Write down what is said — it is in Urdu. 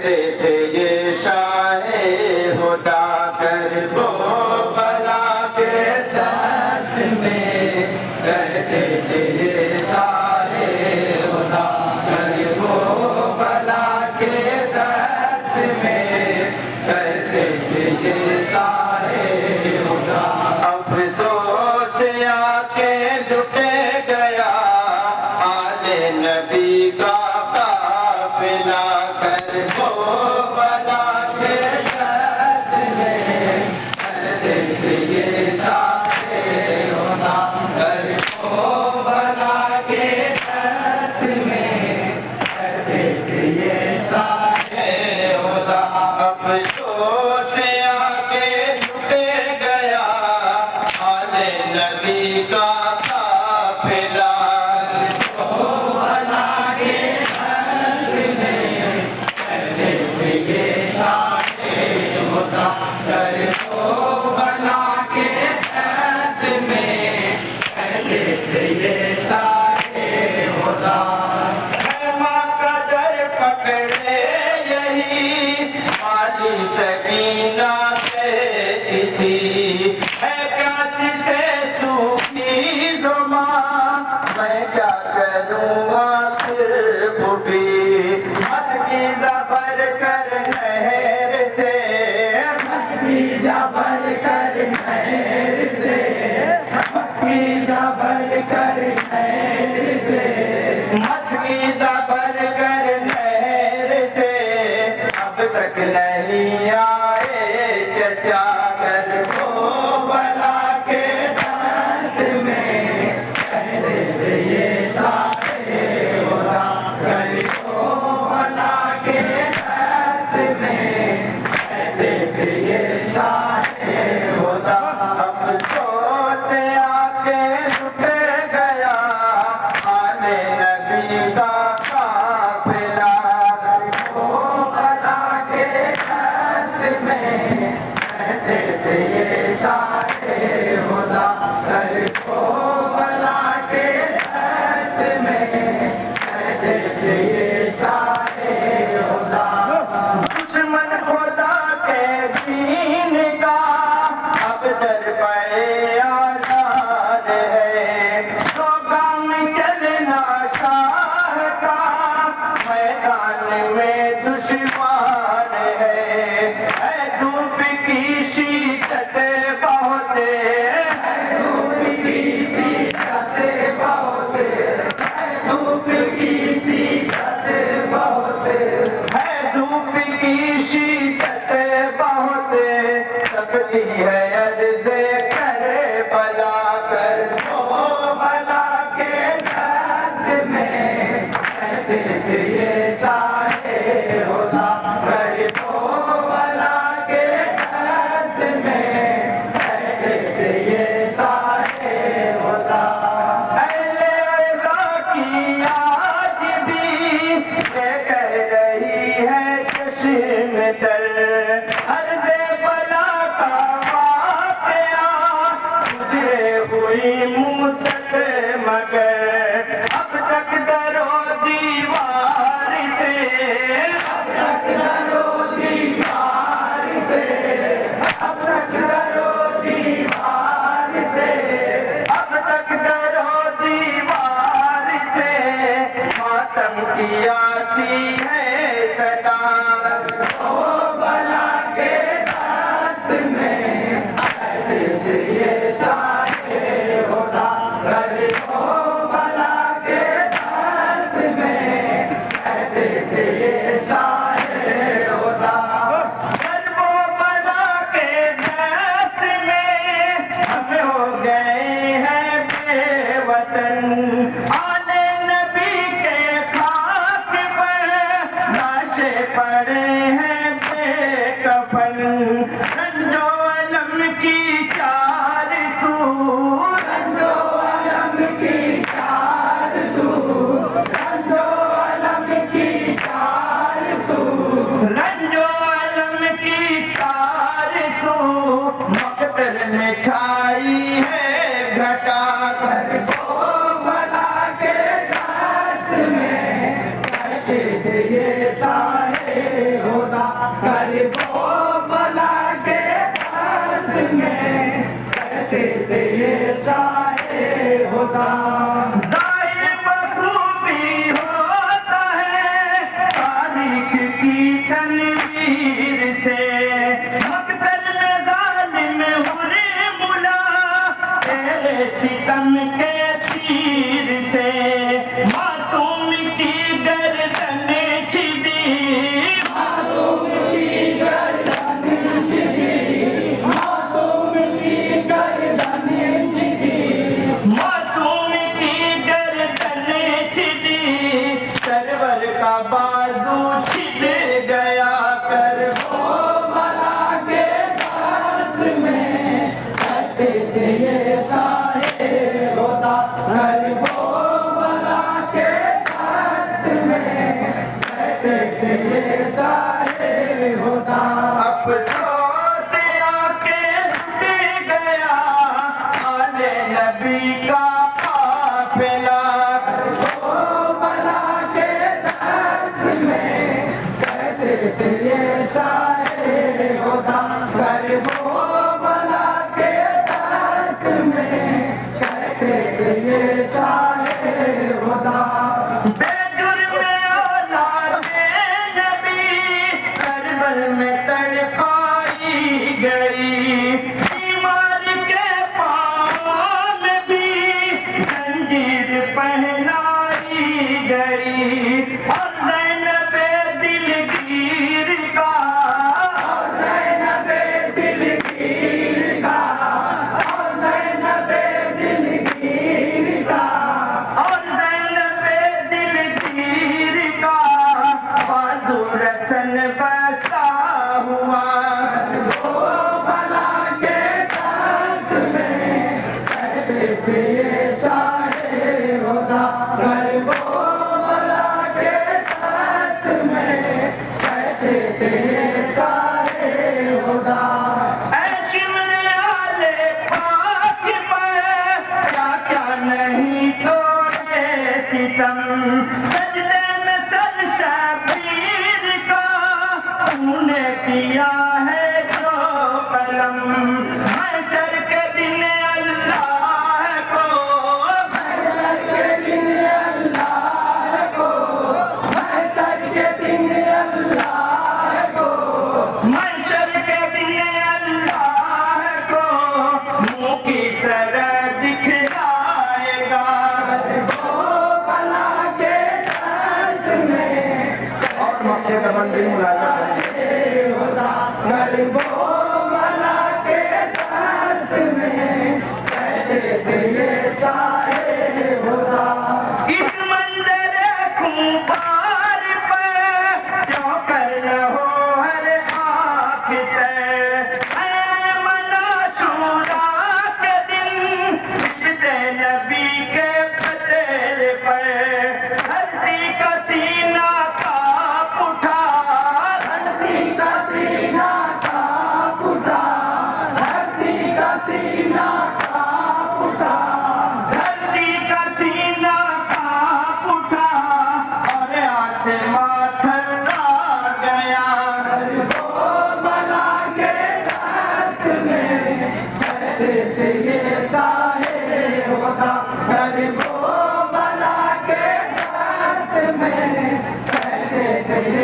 کہتے تھے یہ شاہ خدا کر وہ بلا کے دست میں، کہتے تھے یہ شاہ خدا کر وہ بلا کے دست میں، کہتے تھے یہ شاہ خدا۔ افسوس آ کے لٹے گیا آل نبی کا قافلہ، کر وہ بلا کے دست میں، کہتے تھے یہ شاہ خدا کر وہ بلا کے دست میں، کہتے تھے یہ شاہ خدا۔ افسوس آ کے لٹے گیا آل نبی کا قافلہ، سکینہ کہتی تھی اے پیاس سے سوکھی زبان، میں کیا کروں آخر پھوپھی، مسکی زبر کر نہر سے، مسکی زبر کر نہر سے، مسکی زبر کر نہر سے، مسکی زبر کر نہر سے، اب تک نہیں آئے چچا کر وہ بلا کے دست میں، کہتے تھے یہ شاہ خدا کر وہ بلا کے دست میں، کہتے تھے یہ شاہ خدا۔ افسوس آ کے لٹے گیا آل نبی کا قافلہ، وہ بلا کے دست میں، کہتے تھے یہ شاہ خدا کر وہ بلا کے دست میں، کہتے تھے یہ شاہ خدا۔ دشمن خدا کے دین کا اب در پہ آزاد ہے، تو کام چلنا شاہ کا میدان میں دشوار ہے، اے دھوپ کی شدت بہت، دھوپ کی شدت بہت، دھوپ کی شدت بہت، ہے دھوپ کی شدت بہت، سکتی ہے عرض کربلا کر وہ بلا کے دست میں، کہتے تھے یہ شاہ خدا کر وہ بلا کے دست میں، کہتے تھے یہ شاہ خدا۔ اہل رضا کی آج بھی یہ کہہ رہی ہے چشم تر، عرض بلا کا واقعہ گزرے ہوئی مدت مگر، اب تک در و دیوار سے، اب تک در و دیوار سے، اب تک در و دیوار سے، اب تک در و دیوار سے ماتم کی آتی ہے صدا، وہ بلا کے دست میں، کہتے تھے یہ شاہ خدا کر وہ بلا کے دست میں، کہتے تھے یہ شاہ خدا۔ کر وہ بلا کے دست میں ہم ہو گئے ہیں بے وطن، آل نبی کے خاک پر لاشیں پڑے ہیں بے کفن، رنج و الم کی چار سو، رنج و الم کی چار سو، رنج و الم کی چار سو، رنج و الم کی چار سو، مقتل میں چھائی ہے گھٹا کر وہ بلا کے دست میں، کہتے تھے یہ شاہ کہتے تھے یہ سائے ہوتا ظاہر بخوبی ہوتا ہے تاریخ کی تنویر سے مقتل میں ظالم ہونے ملا تیرے ستم کے تیر سے معصوم کی گردن چھدی معصوم کی گردن چھدی معصوم کی گردن چھدی معصوم کی گردن چھدی سرور کا بازو چھد گیا کربلا کے دست میں کہتے تھے یہ سائے ہوتا کربلا کے دست میں کہتے تھے یہ سائے ہوتا افسوس آ کے ٹوٹ گیا آل نبی کا قافلہ کربلا کے دست میں کہتے تھے یہ سائے ہوتا کربلا کے دست میں کہتے تھے یہ سائے ہوتا بے جرم اولاد نبی کربل میں تڑپائی گئی بیمار کے پاؤں میں بھی زنجیر پہنائی گئی اور زینب دلگیر کا اور زینب دلگیر کا اور زینب دلگیر کا اور زینب دلگیر کا بازو رسن بستا ہوا کربلا کے دست میں کہتے تھے یہ سائے ہوتا کربلا کے دست میں کہتے تھے یہ سائے ہوتا اے شمر آلے پاک پر کیا کیا نہیں توڑے ستم سجدے میں سر شبیر کا تو نے کیا ہے جو قلم محشر کے دن اللہ کو محشر کے دن اللہ کو محشر کے دن اللہ کو محشر کے دن اللہ کو منہ کی طرح دکھلائے گا کربلا کے دست میں اور موقع کا بندی ملاقہ کریں ہوتا کربلا کے دست میں کہتے تھے یہ سائے ہوتا اس منظر خونبار پر کیوں کر رہو ہر آنکھ تے ایمن عاشورا کے دن سجدے نبی کے قتل پر دھرتی کا سینہ کانپ اٹھا دھرتی کا سینہ کانپ اٹھا دھرتی کا سینہ کانپ اٹھا دھرتی کا سینہ کانپ اٹھا اور آسمان تھرا گیا کربلا کے دست میں کہتے تھے یہ سائے ہوتا کربلا کے دست میں کہتے تھے